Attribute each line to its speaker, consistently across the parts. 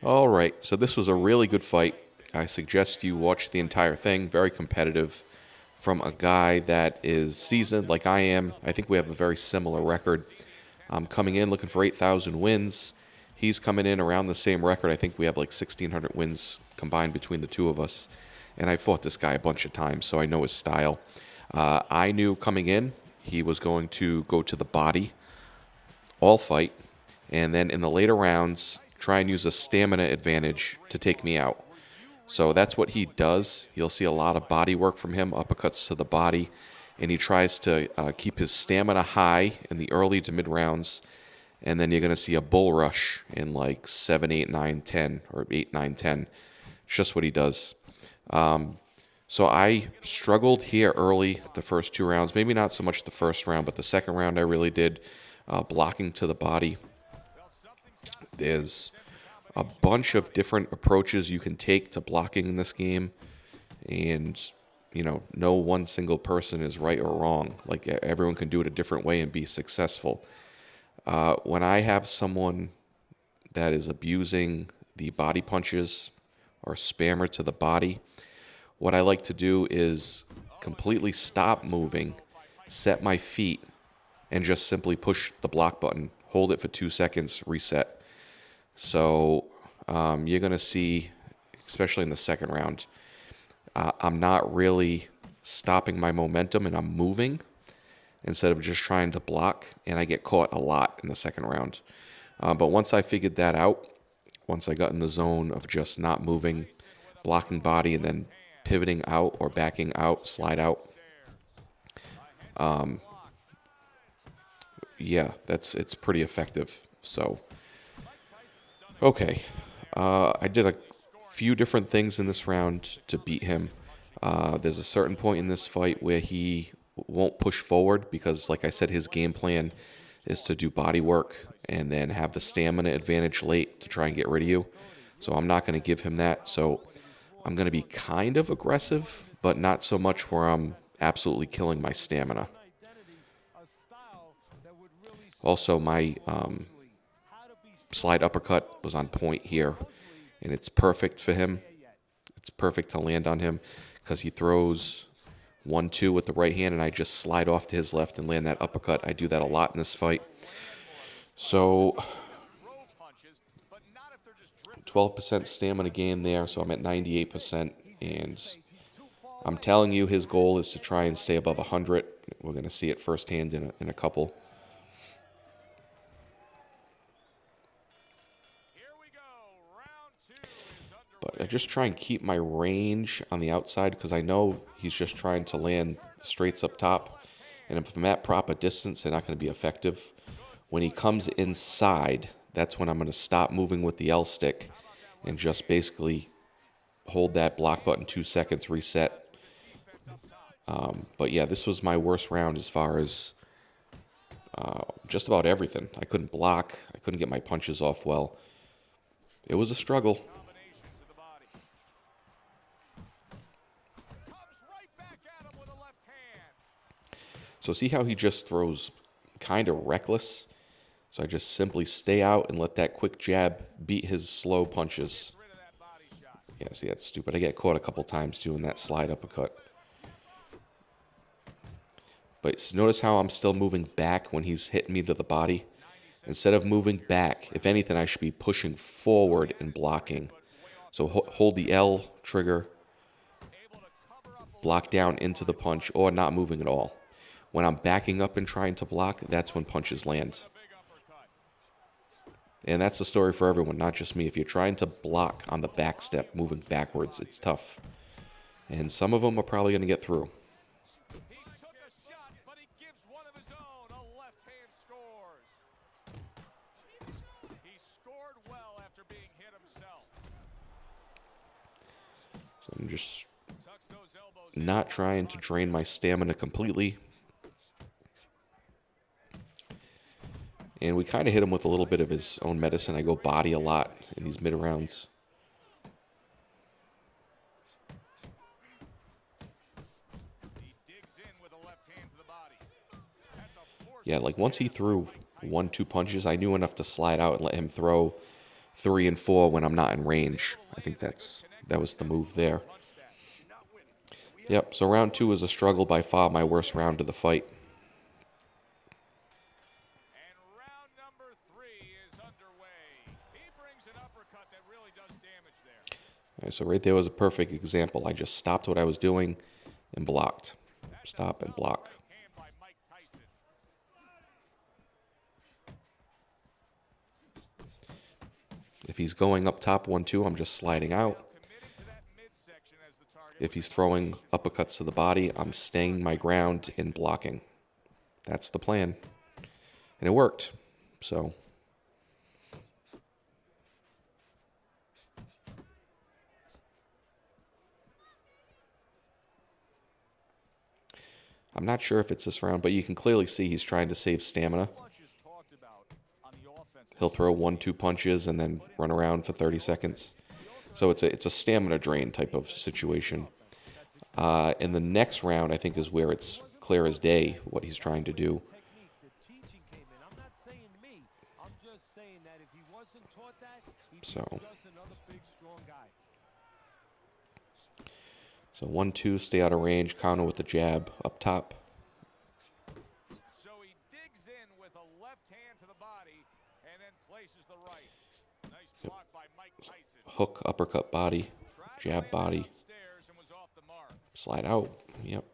Speaker 1: All right, so this was a really good fight. I suggest you watch the entire thing. Very competitive from a guy that is seasoned like I am. I think we have a very similar record. I'm coming in looking for 8,000 wins. He's coming in around the same record. I think we have like 1,600 wins combined between the two of us. And I fought this guy a bunch of times, so I know his style. I knew coming in he was going to go to the body all fight, and then in the later rounds, try and use a stamina advantage to take me out. So that's what he does. You'll see a lot of body work from him, uppercuts to the body, and he tries to keep his stamina high in the early to mid rounds, and then you're going to see a bull rush in like 7, 8, 9, 10, or 8, 9, 10. It's just what he does. So I struggled here early, the first two rounds. Maybe not so much the first round, but the second round I really did. Blocking to the body. There's a bunch of different approaches you can take to blocking in this game, and no one single person is right or wrong. Like everyone can do it a different way and be successful. When I have someone that is abusing the body punches or spammer to the body, what I like to do is completely stop moving, set my feet, and just simply push the block button, hold it for 2 seconds, reset. So you're going to see, especially in the second round, I'm not really stopping my momentum and I'm moving instead of just trying to block, and I get caught a lot in the second round. But once I figured that out, once I got in the zone of just not moving, blocking body, and then pivoting out or backing out, slide out, yeah, it's pretty effective. So, okay, I did a few different things in this round to beat him. There's a certain point in this fight where he won't push forward because, like I said, his game plan is to do body work and then have the stamina advantage late to try and get rid of you. So I'm not going to give him that. So I'm going to be kind of aggressive, but not so much where I'm absolutely killing my stamina. Also, my slide uppercut was on point here, and it's perfect for him. It's perfect to land on him because he throws 1-2 with the right hand, and I just slide off to his left and land that uppercut. I do that a lot in this fight. So 12% stamina gain there, so I'm at 98%, and I'm telling you his goal is to try and stay above 100. We're going to see it firsthand in a couple. But I just try and keep my range on the outside because I know he's just trying to land straights up top. And if I'm at proper distance, they're not going to be effective. When he comes inside, that's when I'm going to stop moving with the L stick and just basically hold that block button 2 seconds, reset. But yeah, this was my worst round as far as just about everything. I couldn't block. I couldn't get my punches off well. It was a struggle. So see how he just throws kind of reckless? So I just simply stay out and let that quick jab beat his slow punches. Yeah, see, that's stupid. I get caught a couple times doing that slide uppercut. But notice how I'm still moving back when he's hitting me to the body. Instead of moving back, if anything, I should be pushing forward and blocking. So hold the L trigger, block down into the punch, or not moving at all. When I'm backing up and trying to block, that's when punches land. And that's the story for everyone, not just me. If you're trying to block on the back step, moving backwards, it's tough. And some of them are probably going to get through. So I'm just not trying to drain my stamina completely. And we kind of hit him with a little bit of his own medicine. I go body a lot in these mid rounds. Yeah, like once he threw 1-2 punches, I knew enough to slide out and let him throw 3 and 4 when I'm not in range. I think that was the move there. Yep, so round 2 is a struggle, by far my worst round of the fight.
Speaker 2: And round number 3 is underway. He brings an uppercut that really does damage there.
Speaker 1: All right, so right there was a perfect example. I just stopped what I was doing and blocked. Stop and block. If he's going up top 1-2, I'm just sliding out. If he's throwing uppercuts to the body, I'm staying my ground and blocking. That's the plan. And it worked. So I'm not sure if it's this round, but you can clearly see he's trying to save stamina. He'll throw 1-2 punches and then run around for 30 seconds. So it's a stamina drain type of situation. In the next round, I think, is where it's clear as day what he's trying to do. So 1-2, stay out of range, counter with the jab up top.
Speaker 2: So he digs in with a left hand to the body and then places the right. Nice block by Mike Tyson.
Speaker 1: Hook, uppercut body, jab body. Slide out. Yep.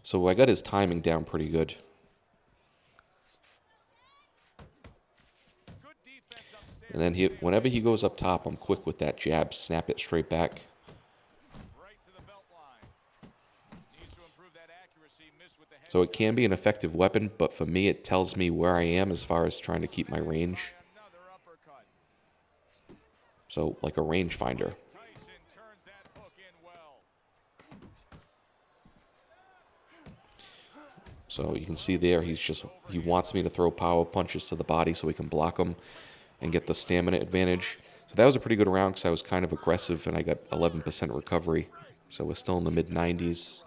Speaker 1: So I got his timing down pretty good. And then whenever he goes up top, I'm quick with that jab, snap it straight back. So it can be an effective weapon, but for me it tells me where I am as far as trying to keep my range. So like a range finder. So you can see there, he wants me to throw power punches to the body so he can block them and get the stamina advantage. So that was a pretty good round because I was kind of aggressive and I got 11% recovery. So we're still in the mid-90s.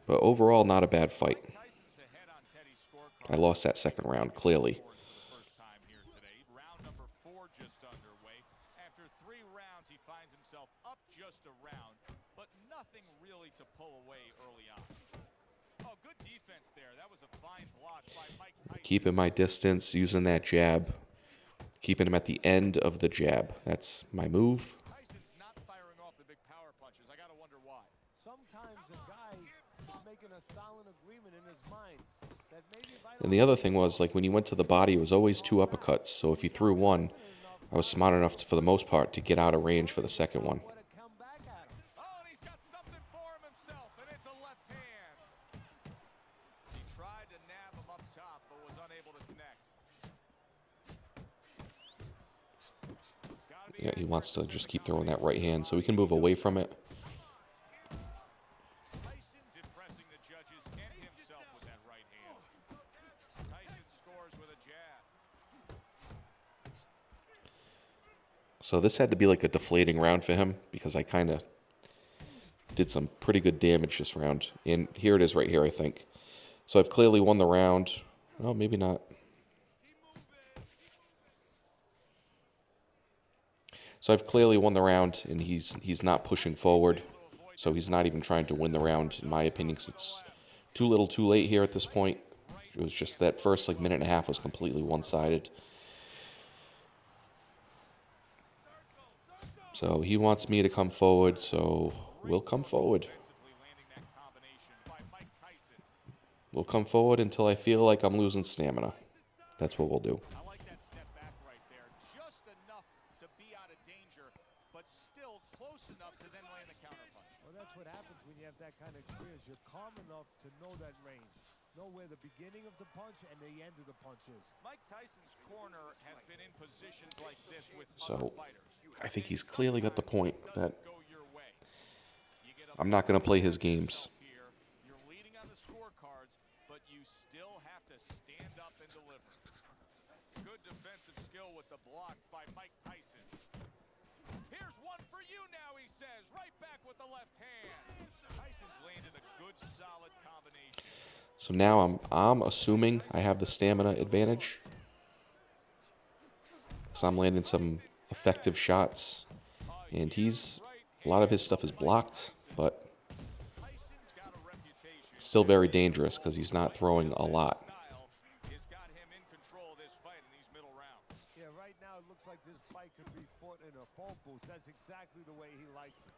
Speaker 1: But overall, not a bad fight. I lost that second round, clearly.
Speaker 2: Round number 4 just underway. After 3 rounds, he finds himself up just a round, but nothing really to pull away early on. Oh, good defense there. That was a fine block by Mike Tyson.
Speaker 1: Keeping my distance, using that jab. Keeping him at the end of the jab. That's my move.
Speaker 2: Tyson's not firing off the big power punches. I gotta wonder why.
Speaker 3: Sometimes a guy is making a silent agreement in his mind that maybe if I
Speaker 1: And the other thing was, like, when he went to the body, it was always 2 uppercuts. So if he threw one, I was smart enough, for the most part, to get out of range for the second one.
Speaker 2: Oh, and he's got something for him himself, and it's a left hand. He tried to nab him up top, but was unable to connect.
Speaker 1: Yeah, he wants to just keep throwing that right hand so he can move away from it.
Speaker 2: Tyson's impressing the judges and himself with that right hand. Tyson scores with a jab.
Speaker 1: So this had to be like a deflating round for him because I kind of did some pretty good damage this round. And here it is right here, I think. So I've clearly won the round. Oh, maybe not. So I've clearly won the round, and he's not pushing forward. So he's not even trying to win the round, in my opinion, because it's too little too late here at this point. It was just that first minute and a half was completely one-sided. So he wants me to come forward, so we'll come forward. We'll come forward until I feel like I'm losing stamina. That's what we'll do.
Speaker 2: I like that step back right there. Just enough to be out of danger, but still close enough to then land the counterpunch.
Speaker 3: Well, that's what happens when you have that kind of experience. You're calm enough to know that range. Know where the beginning of the punch and the end of the punch is.
Speaker 2: Mike Tyson's corner has been in positions like this with
Speaker 1: So
Speaker 2: other fighters.
Speaker 1: I think he's clearly got the point that I'm not going to play his games.
Speaker 2: You're leading on the scorecards, but you still have to stand up and deliver. Good defensive skill with the block by Mike Tyson. Here's one for you now, he says. Right back with the left hand. Tyson's landed a good, solid combination.
Speaker 1: So now I'm assuming I have the stamina advantage, because I'm landing some effective shots, and a lot of his stuff is blocked, but
Speaker 2: Tyson's got a reputation
Speaker 1: still
Speaker 2: as
Speaker 1: very
Speaker 2: being
Speaker 1: dangerous because he's not
Speaker 2: fight.
Speaker 1: throwing a
Speaker 2: That
Speaker 1: lot.
Speaker 2: style has got him in control of this fight in these middle rounds.
Speaker 3: Yeah, right now it looks like this fight could be fought in a phone booth. That's exactly the way he likes it.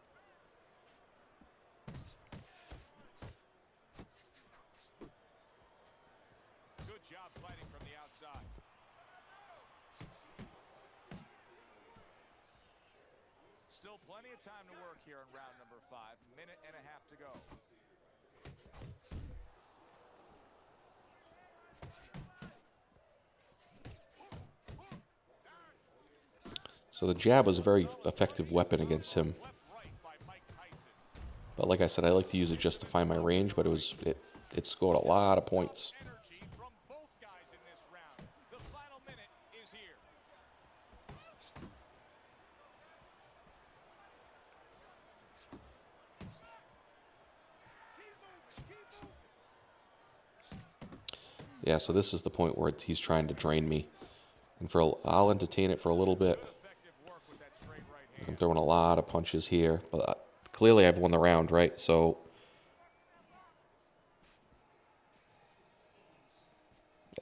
Speaker 2: Good job fighting from the outside. Still plenty of time to work here in round number 5. Minute and a half to go.
Speaker 1: So the jab was a very effective weapon against him.
Speaker 2: Left right by Mike Tyson.
Speaker 1: But like I said, I like to use it just to find my range, but it scored a lot of points.
Speaker 2: Energy from both guys in this round. The final minute is here.
Speaker 1: Yeah, so this is the point where he's trying to drain me. And I'll entertain it for a little bit.
Speaker 2: Effective work with that straight right hand.
Speaker 1: I'm throwing a lot of punches here, but clearly I've won the round, right? So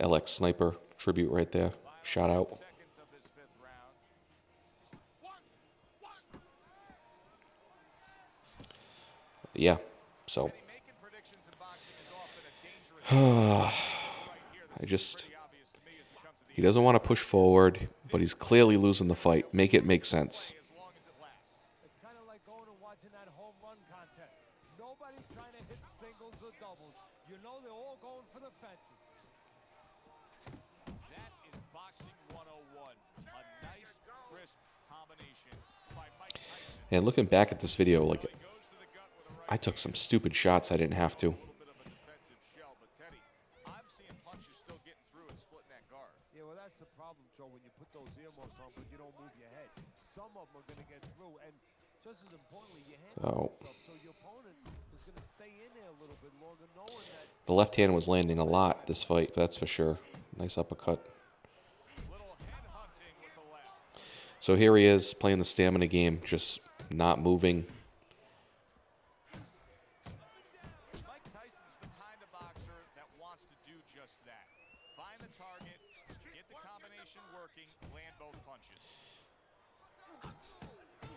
Speaker 1: LX Sniper tribute right there. Shout out.
Speaker 2: Seconds of this 5th round.
Speaker 1: Yeah, so
Speaker 2: Making predictions in boxing is often a dangerous
Speaker 1: I just, he doesn't want to push forward, but he's clearly losing the fight. Make it make sense.
Speaker 2: as long as it lasts.
Speaker 3: It's kind of like going and watching that home run contest. Nobody's trying to hit singles or doubles. You know they're all going for the fences.
Speaker 2: That is boxing 101. A nice, crisp combination by Mike Tyson.
Speaker 1: And looking back at this video, like,
Speaker 2: Goes to the gut with a right
Speaker 1: I took some stupid shots I didn't have to.
Speaker 2: little bit of a defensive shell. But Teddy, I'm seeing punches still getting through and splitting that guard.
Speaker 3: Yeah, well, that's the problem, Joe, when you put those earmuffs on, but you don't move your head. Some of them are going to get through, and just as importantly, you handle yourself, so your opponent is going to stay in there a little bit longer, knowing that.
Speaker 1: The left hand was landing a lot this fight, that's for sure. Nice uppercut.
Speaker 2: Little head hunting with the left.
Speaker 1: So here he is playing the stamina game, just not moving.
Speaker 2: Mike Tyson's the kind of boxer that wants to do just that. Find the target, get the combination working, land both punches.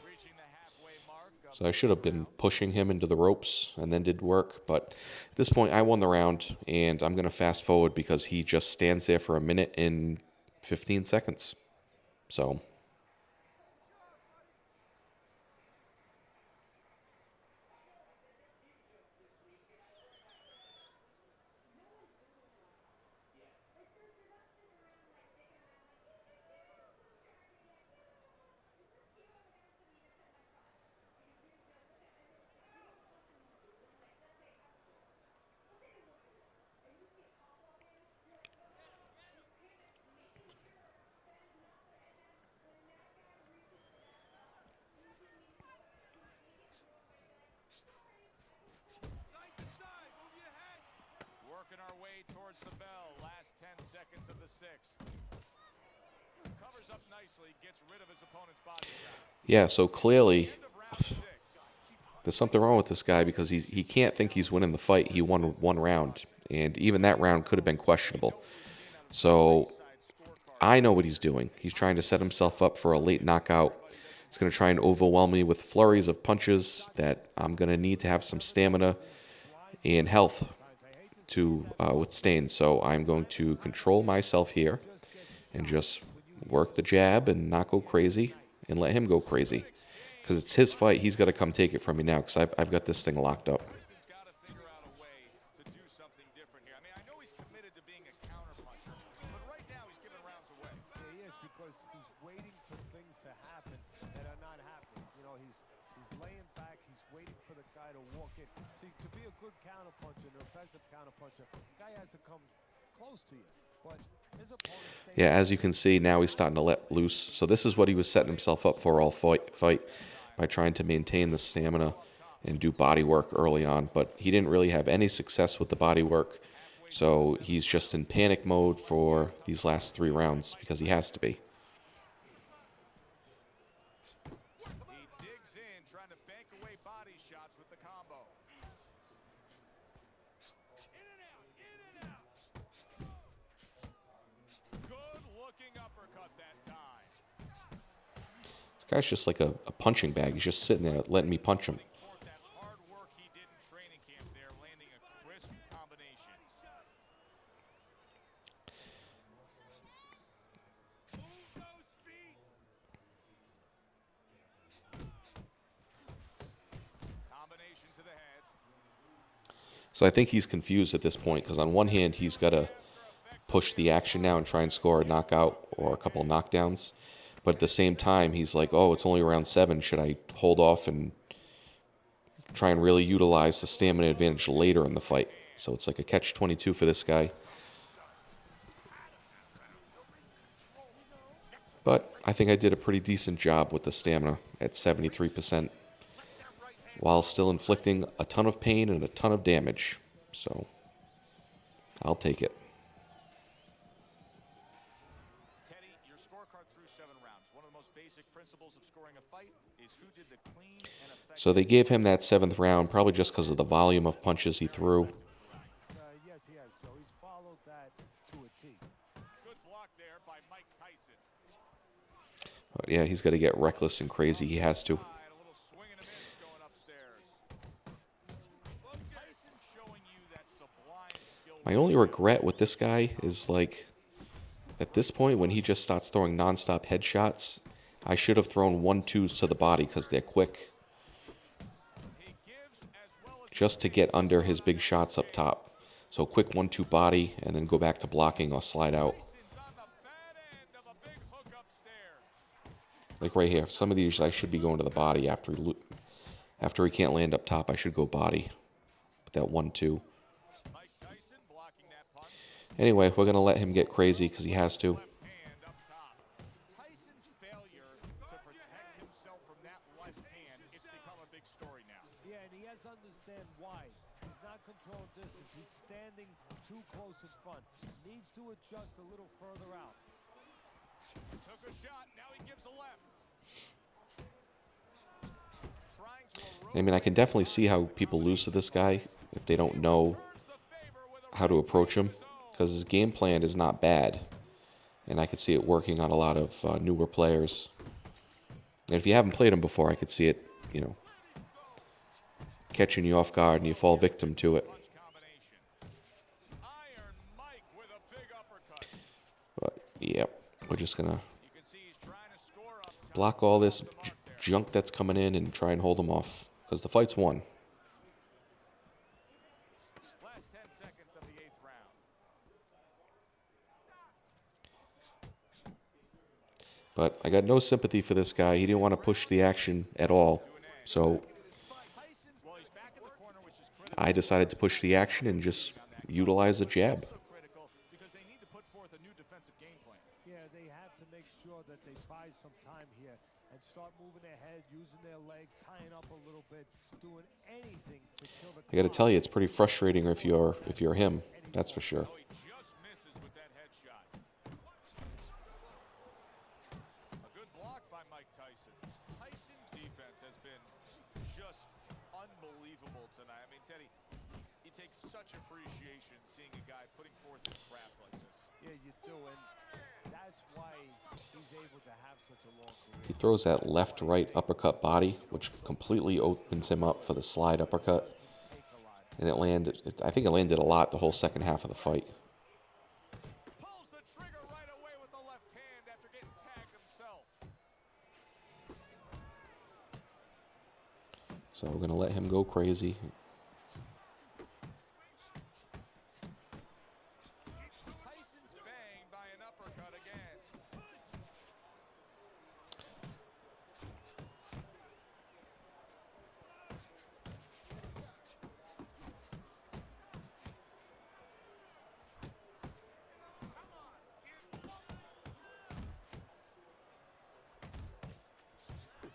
Speaker 2: Reaching the halfway mark.
Speaker 1: So I should have been pushing him into the ropes and then did work. But at this point, I won the round, and I'm going to fast forward because he just stands there for a minute and 15 seconds. So
Speaker 2: Working our way towards the bell. Last 10 seconds of the 6th. Covers up nicely, gets rid of his opponent's body shot.
Speaker 1: yeah, so clearly
Speaker 2: End of round 6.
Speaker 1: there's something wrong with this guy because he can't think he's winning the fight. He won one round, and even that round could have been questionable. So I know what he's doing. He's trying to set himself up for a late knockout. He's going to try and overwhelm me with flurries of punches that I'm going to need to have some stamina and health to withstand. So I'm going to control myself here and just work the jab and not go crazy and let him go crazy. Because it's his fight. He's got to come take it from me now because I've got this thing locked up.
Speaker 2: Tyson's got to figure out a way to do something different here. I mean, I know he's committed to being a counterpuncher, but right now he's giving rounds away.
Speaker 3: Yeah, he is, because he's waiting for things to happen that are not happening. You know, he's laying back, he's waiting for the guy to walk in. See, to be a good counterpuncher, an effective counterpuncher, the guy has to come close to you. But his opponent stays.
Speaker 1: Yeah, as you can see, now he's starting to let loose. So this is what he was setting himself up for all fight by trying to maintain the stamina and do body work early on. But he didn't really have any success with the body work. So he's just in panic mode for these last 3 rounds because he has to be.
Speaker 2: He digs in, trying to bank away body shots with the combo. In and out, in and out. Good looking uppercut that time.
Speaker 1: This guy's just like a punching bag. He's just sitting there letting me punch him.
Speaker 2: Forth that hard work he did in training camp there, landing a crisp combination. Move those feet. Combination to the head.
Speaker 1: So I think he's confused at this point because on one hand, he's got to push the action now and try and score a knockout or a couple of knockdowns. But at the same time, he's like, oh, it's only round 7. Should I hold off and try and really utilize the stamina advantage later in the fight? So it's like a catch-22 for this guy. But I think I did a pretty decent job with the stamina at 73%, while still inflicting a ton of pain and a ton of damage. So I'll take it.
Speaker 2: Teddy, your scorecard through 7 rounds. One of the most basic principles of scoring a fight is who did the clean and effective.
Speaker 1: So they gave him that 7th round, probably just because of the volume of punches he threw.
Speaker 3: Yes, he has, Joe. He's followed that to a T.
Speaker 2: Good block there by Mike Tyson.
Speaker 1: But yeah, he's got to get reckless and crazy. He has to.
Speaker 2: A little swing and a miss going upstairs. Tyson showing you that sublime skill.
Speaker 1: My only regret with this guy is, like, at this point, when he just starts throwing nonstop headshots, I should have thrown 1-2s to the body because they're quick,
Speaker 2: He gives as well as
Speaker 1: just to get under his big shots up top. So quick 1-2 body and then go back to blocking or slide out.
Speaker 2: Tyson's on the bad end of a big hook upstairs.
Speaker 1: Like right here, some of these I should be going to the body after he can't land up top. I should go body with that 1-2.
Speaker 2: Mike Tyson blocking that punch.
Speaker 1: Anyway, we're gonna let him get crazy because he has to.
Speaker 2: Left hand up top. Tyson's failure to protect himself from that left hand, it's become a big story now.
Speaker 3: Yeah, and he has to understand why. He's not controlling distance. He's standing too close in front. Needs to adjust a little further out.
Speaker 2: Took a shot, now he gives a left. Trying to erode
Speaker 1: I mean, I can definitely see how people lose to this guy if they don't know
Speaker 2: the favor with a
Speaker 1: how to approach him, because his game plan is not bad, and I could see it working on a lot of newer players. And if you haven't played him before, I could see it, catching you off guard and you fall victim to it.
Speaker 2: punch combination. Iron Mike with a big uppercut.
Speaker 1: But yeah, we're just gonna
Speaker 2: You can see he's trying to score up top.
Speaker 1: block all this junk that's coming in and try and hold him off, because the fight's won.
Speaker 2: Last 10 seconds of the 8th round.
Speaker 1: But I got no sympathy for this guy. He didn't want to push the action at all, so
Speaker 2: Tyson's, well, he's back in the corner, which is critical.
Speaker 1: I decided to push the action and just utilize the jab.
Speaker 2: Also critical because they need to put forth a new defensive game plan.
Speaker 3: Yeah, they have to make sure that they buy some time here and start moving their head, using their legs, tying up a little bit, doing anything to kill the
Speaker 1: I got to
Speaker 3: clock.
Speaker 1: tell you, it's pretty frustrating if you're him. That's for sure.
Speaker 2: Oh, he just misses with that headshot. A good block by Mike Tyson. Tyson's defense has been just unbelievable tonight. I mean, Teddy, you take such appreciation seeing a guy putting forth his craft like this.
Speaker 3: Yeah, you do, and that's why he's able to have such a long
Speaker 1: He
Speaker 3: career.
Speaker 1: throws that left-right uppercut body, which completely opens him up for the slide uppercut.
Speaker 3: Take a lot.
Speaker 1: And it landed, I think it landed a lot the whole second half of the fight.
Speaker 2: Pulls the trigger right away with the left hand after getting tagged himself.
Speaker 1: So we're going to let him go crazy.
Speaker 2: Tyson's banged by an uppercut again.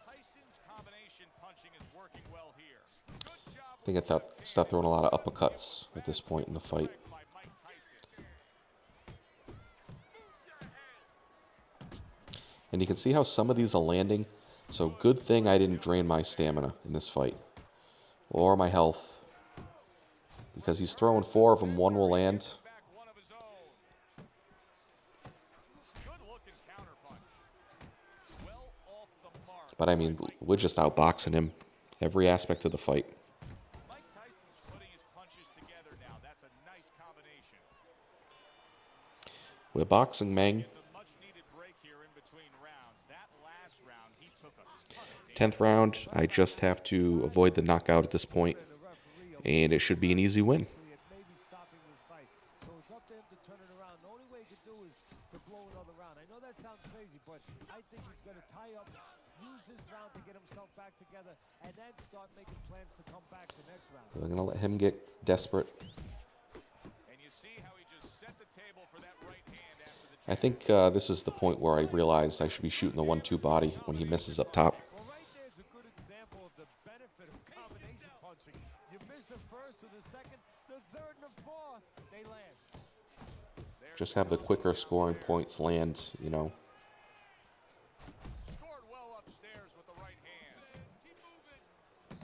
Speaker 2: Tyson's combination punching is working well here. Good job
Speaker 1: I think I thought start throwing a lot of uppercuts at this point in the fight.
Speaker 2: by Mike
Speaker 1: And you can see how some of these are landing. So good thing I didn't drain my stamina in this fight. Or my health. Because he's throwing 4 of them, 1 will land.
Speaker 2: Back one of his own. Good looking counterpunch. Well off the mark.
Speaker 1: But I mean, we're just outboxing him every aspect of the fight.
Speaker 2: Mike Tyson's putting his punches together now. That's a nice combination.
Speaker 1: We're boxing, Meng.
Speaker 2: It's a much needed break here in between rounds. That last round, he took a ton of damage.
Speaker 1: 10th round, I just have to avoid the knockout at this point. And it should be an easy win.
Speaker 3: It may be stopping this fight. So it's up to him to turn it around. The only way he can do is to blow another round. I know that sounds crazy, but I think he's going to tie up, use this round to get himself back together, and then start making plans to come back the next round.
Speaker 1: We're going to let him get desperate.
Speaker 2: And you see how he just set the table for that right hand after the
Speaker 1: I think this is the point where I realized I should be shooting the 1-2 body when he misses up top.
Speaker 3: Well, right there's a good example of the benefit of combination punching. You miss the first or the second, the third and the fourth, they land.
Speaker 1: Just have the quicker scoring points land, you know.
Speaker 2: scored well upstairs with the right hand. Keep moving.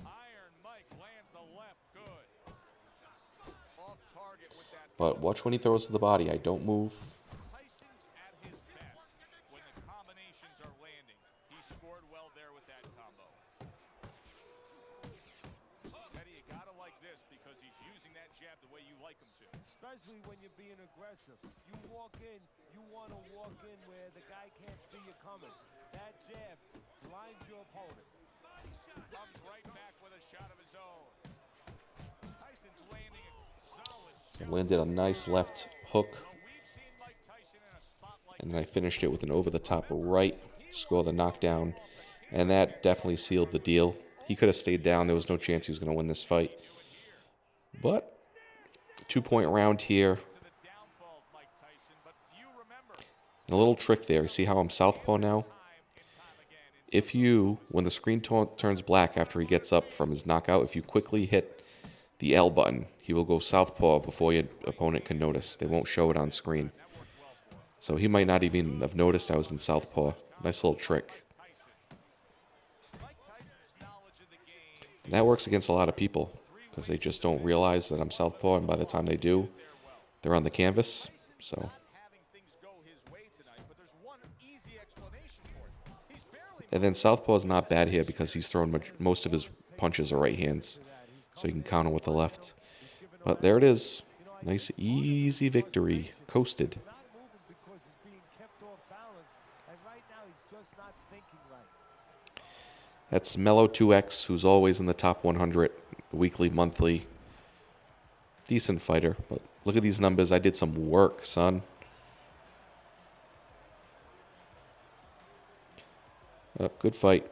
Speaker 2: Iron Mike lands the left good. Off target with that.
Speaker 1: But watch when he throws to the body. I don't move.
Speaker 2: Tyson's at his best when the combinations are landing. He scored well there with that combo. Teddy, you gotta like this because he's using that jab the way you like him to.
Speaker 3: Especially when you're being aggressive. You walk in, you want to walk in where the guy can't see you coming. That jab blinds your opponent.
Speaker 2: Comes right back with a shot of his own. Tyson's landing a solid shot.
Speaker 1: Landed a nice left hook.
Speaker 2: Well, we've seen Mike Tyson in a spot like
Speaker 1: And then I finished it with an over-the-top right. Score the knockdown. And that definitely sealed the deal. He could have stayed down. There was no chance he was going to win this fight. But 2-point round here.
Speaker 2: to the downfall of Mike Tyson, but few remember
Speaker 1: And a little trick there. See how I'm southpaw now?
Speaker 2: time and time again.
Speaker 1: If you, when the screen turns black after he gets up from his knockout, if you quickly hit the L button, he will go southpaw before your opponent can notice. They won't show it on screen. So he might not even have noticed I was in southpaw. Nice little trick.
Speaker 2: Mike Tyson's knowledge of the game
Speaker 1: And that works against a lot of people because they just don't realize that I'm southpaw, and by the time they do, they're on the canvas. So
Speaker 2: not having things go his way tonight, but there's one easy explanation for it. He's barely
Speaker 1: and then southpaw is not bad here because he's thrown most of his punches are right hands, so he can counter with the left. But there it is. Nice, easy victory. Coasted.
Speaker 3: not moving because he's being kept off balance, and right now he's just not thinking right.
Speaker 1: That's Mellow 2X, who's always in the top 100, weekly, monthly. Decent fighter, but look at these numbers. I did some work, son. Good fight.